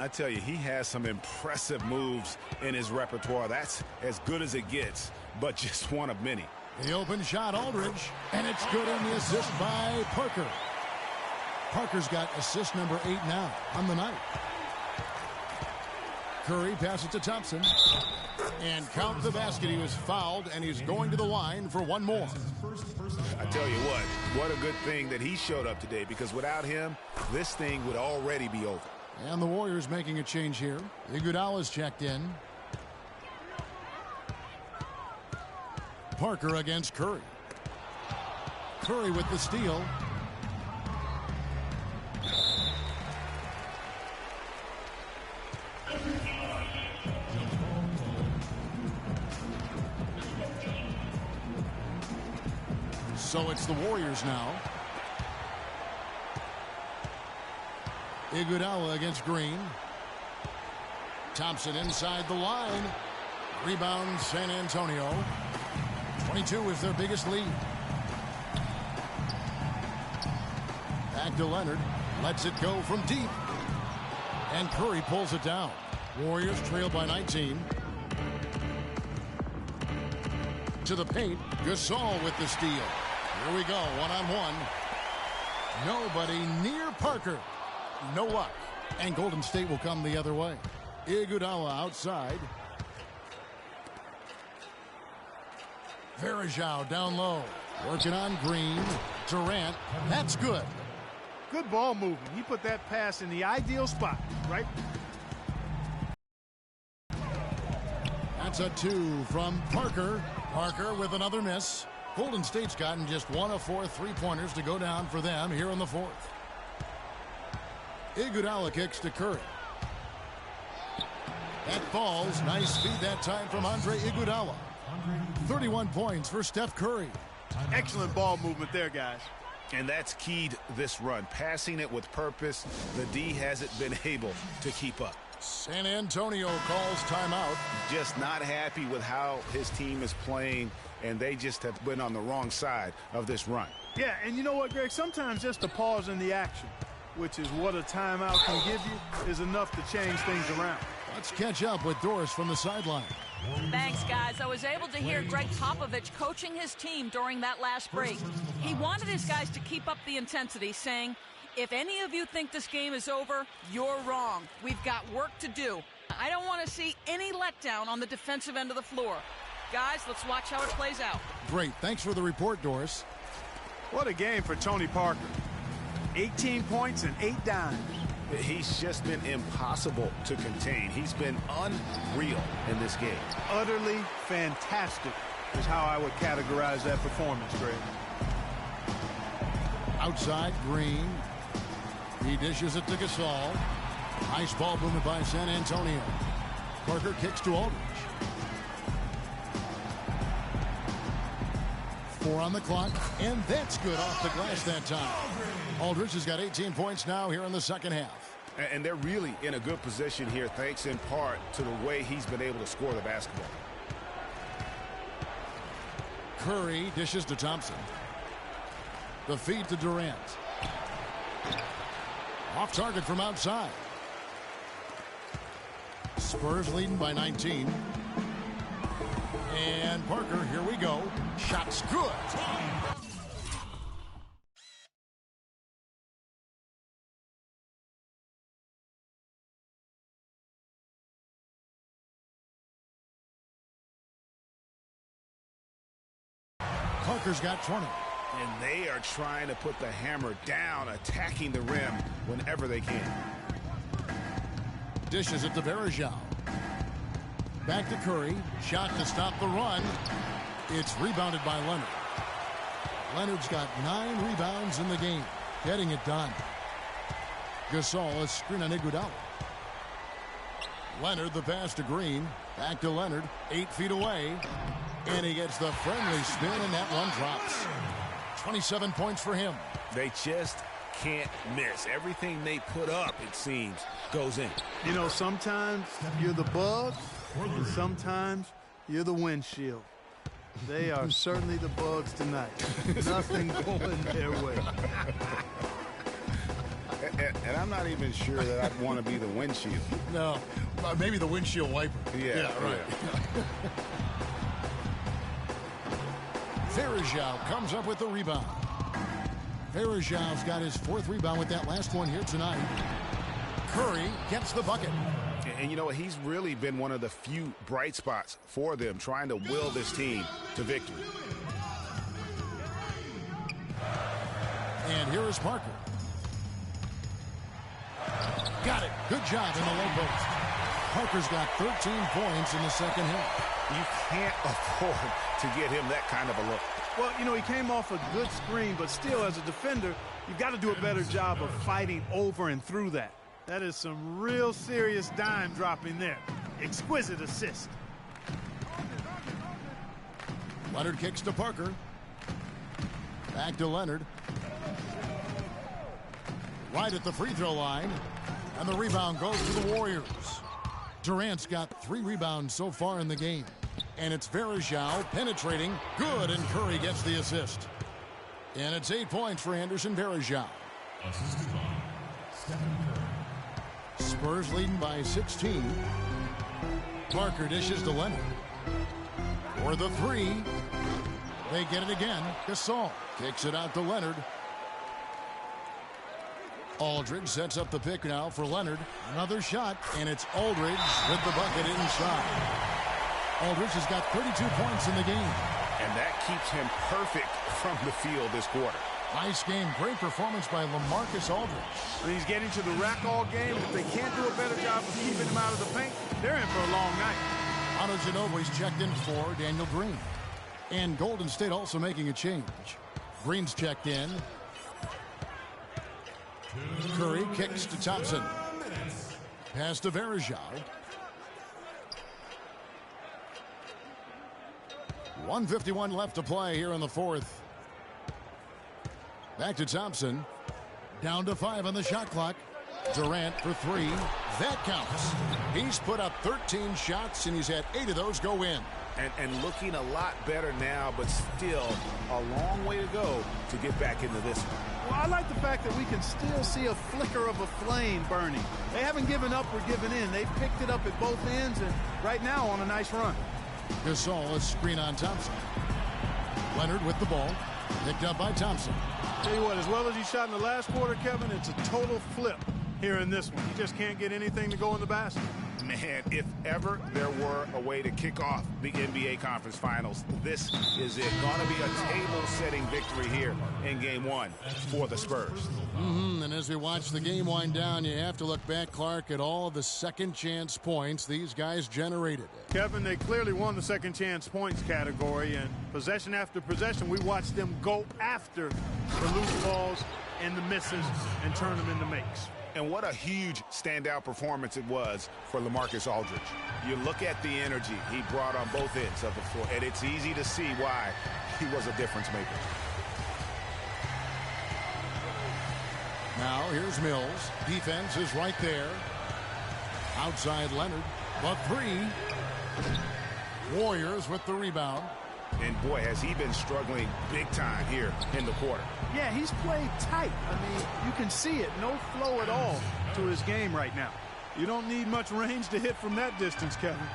I tell you, he has some impressive moves in his repertoire. That's as good as it gets, but just one of many. The open shot, Aldridge, and it's good on the assist by Parker. Parker's got assist number 8 now on the night. Curry passes to Thompson. And count the basket. He was fouled, and he's going to the line for one more. I tell you what a good thing that he showed up today, because without him, this thing would already be over. And the Warriors making a change here. Iguodala's checked in. Parker against Curry. Curry with the steal. So it's the Warriors now. Iguodala against Green. Thompson inside the line. Rebound San Antonio. 22 is their biggest lead. Back to Leonard. Lets it go from deep. And Curry pulls it down. Warriors trail by 19. To the paint. Gasol with the steal. Here we go, one-on-one. Nobody near Parker. No luck. And Golden State will come the other way. Iguodala outside. Varejao down low. Working on Green. Durant. That's good. Good ball movement. He put that pass in the ideal spot, right? That's a 2 from Parker. Parker with another miss. Golden State's gotten just 1 of 4 3-pointers to go down for them here in the fourth. Iguodala kicks to Curry. That falls. Nice feed that time from Andre Iguodala. 31 points for Steph Curry. Excellent ball movement there, guys. And that's keyed this run. Passing it with purpose. The D hasn't been able to keep up. San Antonio calls timeout. Just not happy with how his team is playing, and they just have been on the wrong side of this run. Yeah, and you know what, Greg? Sometimes just a pause in the action, which is what a timeout can give you, is enough to change things around. Let's catch up with Doris from the sideline. Thanks, guys. I was able to hear Greg Popovich coaching his team during that last break. He wanted his guys to keep up the intensity, saying, if any of you think this game is over, you're wrong. We've got work to do. I don't want to see any letdown on the defensive end of the floor. Guys, let's watch how it plays out. Great. Thanks for the report, Doris. What a game for Tony Parker. 18 points and 8 dimes. He's just been impossible to contain. He's been unreal in this game. Utterly fantastic is how I would categorize that performance, Greg. Outside, Green. He dishes it to Gasol. Nice ball movement by San Antonio. Parker kicks to Aldridge. 4 on the clock, and that's good off the glass that time. Aldridge has got 18 points now here in the second half. And they're really in a good position here, thanks in part to the way he's been able to score the basketball. Curry dishes to Thompson. The feed to Durant. Off target from outside. Spurs leading by 19. And Parker, here we go. Shot's good. Parker's got 20. And they are trying to put the hammer down, attacking the rim whenever they can. Dishes it to Varejao. Back to Curry. Shot to stop the run. It's rebounded by Leonard. Leonard's got 9 rebounds in the game. Getting it done. Gasol, a screen on Iguodala. Leonard, the pass to Green. Back to Leonard. 8 feet away. And he gets the friendly spin, and that one drops. 27 points for him. They just can't miss. Everything they put up, it seems, goes in. You know, sometimes you're the bug, and sometimes you're the windshield. They are certainly the bugs tonight. Nothing going their way. And I'm not even sure that I'd want to be the windshield. No, maybe the windshield wiper. Yeah, right. Varejao comes up with the rebound. Varejao's got his 4th rebound with that last one here tonight. Curry gets the bucket. And you know what? He's really been one of the few bright spots for them, trying to will this team to victory. And here is Parker. Got it. Good job in the low post. Parker's got 13 points in the second half. You can't afford to get him that kind of a look. Well, you know, he came off a good screen, but still, as a defender, you've got to do a better job of fighting over and through that. That is some real serious dime dropping there. Exquisite assist. Leonard kicks to Parker. Back to Leonard. Right at the free throw line. And the rebound goes to the Warriors. Durant's got 3 rebounds so far in the game. And it's Varejao penetrating. Good, and Curry gets the assist. And it's 8 points for Anderson Varejao. Spurs leading by 16. Parker dishes to Leonard. For the 3. They get it again. Gasol kicks it out to Leonard. Aldridge sets up the pick now for Leonard. Another shot, and it's Aldridge with the bucket inside. Aldridge has got 32 points in the game. And that keeps him perfect from the field this quarter. Nice game. Great performance by LaMarcus Aldridge. When he's getting to the rack all game, if they can't do a better job of keeping him out of the paint, they're in for a long night. Manu Ginobili's checked in for Daniel Green. And Golden State also making a change. Green's checked in. Curry kicks to Thompson. Pass to Varejao. 1:51 left to play here in the fourth. Back to Thompson. Down to 5 on the shot clock. Durant for 3. That counts. He's put up 13 shots, and he's had 8 of those go in. And looking a lot better now, but still a long way to go to get back into this one. Well, I like the fact that we can still see a flicker of a flame burning. They haven't given up or given in. They've picked it up at both ends, and right now on a nice run. Gasol, a screen on Thompson. Leonard with the ball. Picked up by Thompson. Tell you what, as well as he shot in the last quarter, Kevin, it's a total flip here in this one. He just can't get anything to go in the basket. Man, if ever there were a way to kick off the NBA Conference Finals, this is it. Going to be a table-setting victory here in Game 1 for the Spurs. And as we watch the game wind down, you have to look back, Clark, at all the second-chance points these guys generated. Kevin, they clearly won the second-chance points category, and possession after possession, we watched them go after the loose balls and the misses and turn them into makes. And what a huge standout performance it was for LaMarcus Aldridge. You look at the energy he brought on both ends of the floor, and it's easy to see why he was a difference maker. Now here's Mills. Defense is right there. Outside Leonard. The 3. Warriors with the rebound. And boy, has he been struggling big time here in the quarter. Yeah, he's played tight. I mean, you can see it. No flow at all to his game right now. You don't need much range to hit from that distance, Kevin.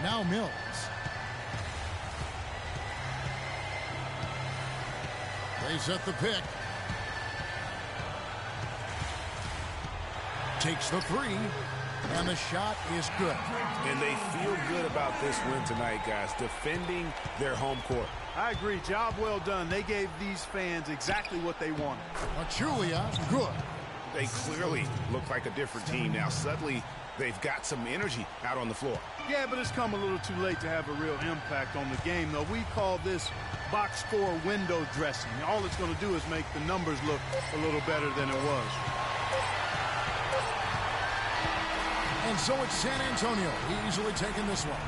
Now Mills. They set the pick. Takes the 3. And the shot is good. And they feel good about this win tonight, guys, defending their home court. I agree. Job well done. They gave these fans exactly what they wanted. Achulia, good. They clearly look like a different team now. Suddenly, they've got some energy out on the floor. Yeah, but it's come a little too late to have a real impact on the game, though. We call this box score window dressing. All it's going to do is make the numbers look a little better than it was. And so it's San Antonio easily taking this one.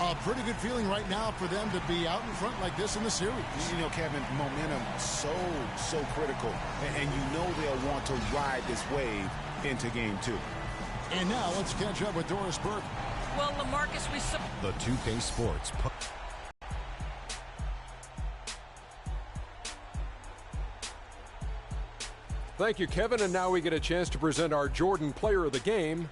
A pretty good feeling right now for them to be out in front like this in the series. You know, Kevin, momentum so critical. And you know they'll want to ride this wave into Game 2. And now let's catch up with Doris Burke. Well, LaMarcus, we saw The 2K Sports. Thank you, Kevin. And now we get a chance to present our Jordan Player of the Game,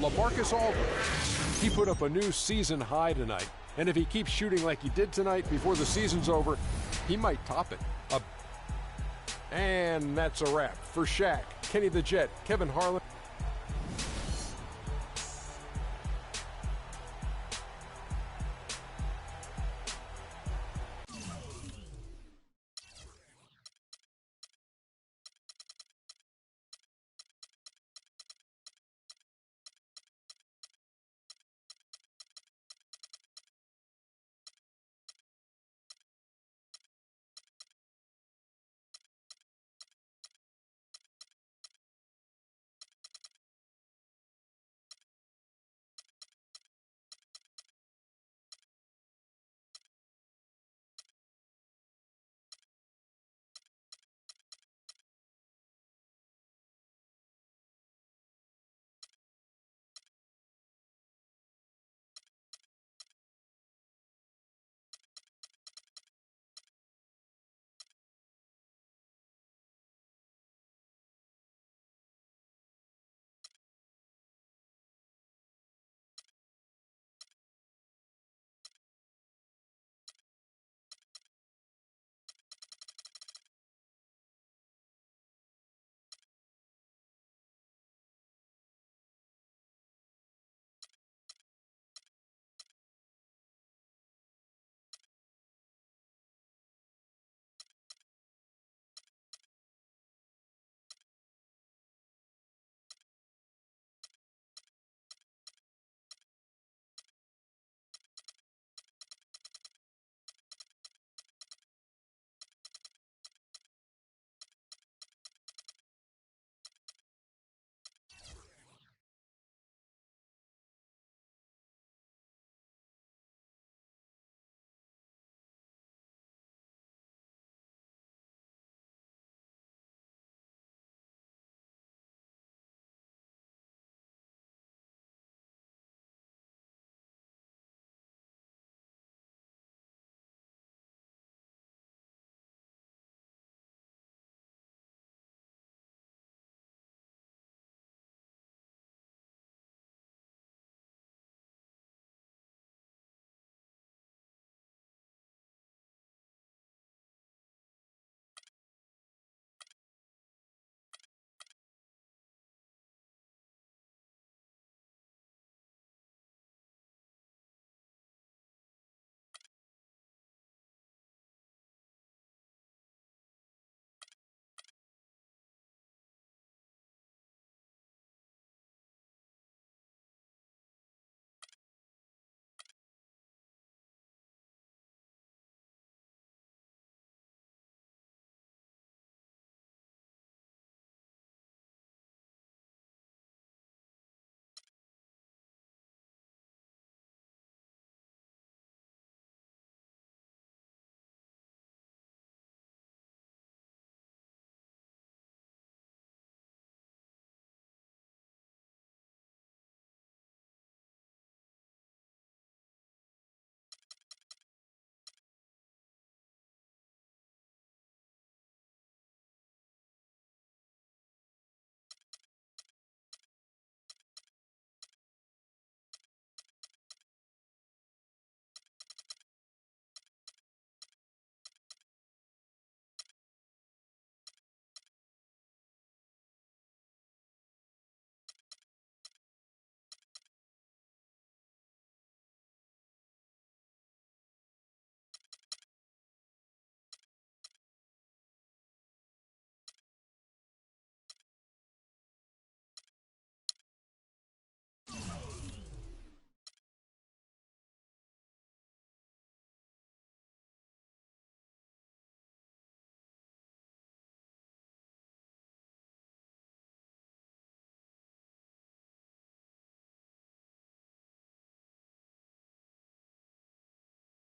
LaMarcus Aldridge. He put up a new season high tonight. And if he keeps shooting like he did tonight before the season's over, he might top it. And that's a wrap. For Shaq, Kenny the Jet, Kevin Harlan.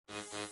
Thank you.